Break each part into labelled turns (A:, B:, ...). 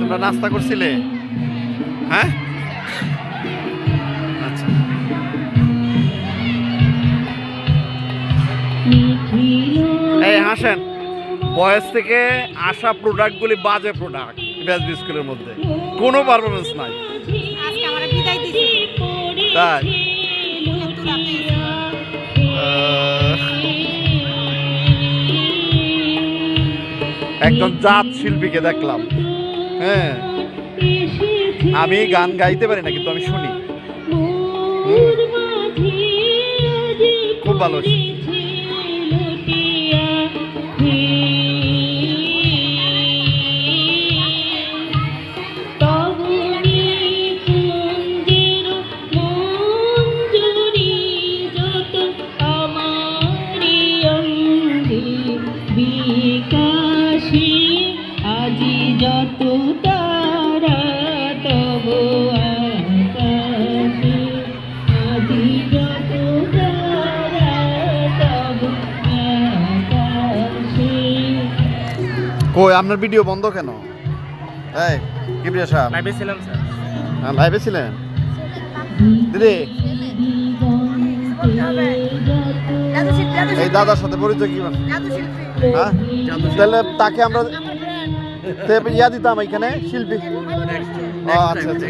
A: তোমরা নাস্তা করছিলে? হ্যাঁ, আচ্ছা। এই হাসেন, বয়স থেকে আসা প্রোডাক্টগুলি বাজে প্রোডাক্ট। বেসবি স্কুলের মধ্যে কোনো পারফরমেন্স নাই। তাই একজন জাত শিল্পীকে দেখলাম। হ্যাঁ, আমি গান গাইতে পারি না, কিন্তু আমি শুনি, খুব ভালো।
B: যত তারা তব আকাশে, আজি যত তারা তব আকাশে।
A: কই আপনার ভিডিও বন্ধ কেন? এই কিবরিয়া সাহেব,
C: লাইভে ছিলাম স্যার।
A: হ্যাঁ, লাইভে ছিলেন দিদি। এই দাদার সাথে পরিচয় কি? হ্যাঁ, তাহলে তাকে আমরা ইয়া দিতাম এখানে, শিল্পী। আচ্ছা আচ্ছা।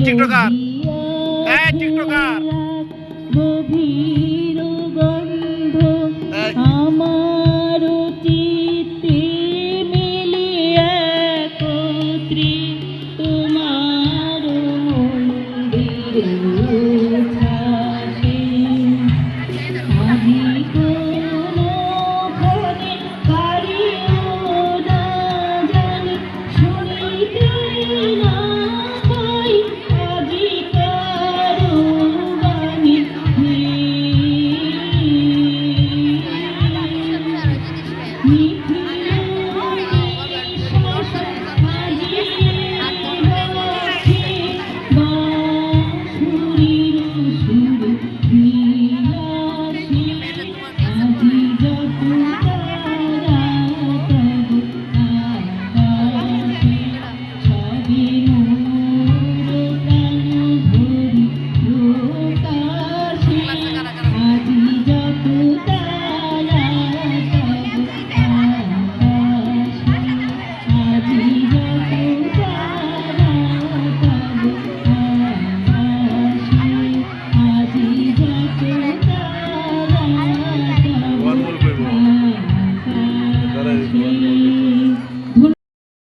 C: TikToker, TikToker.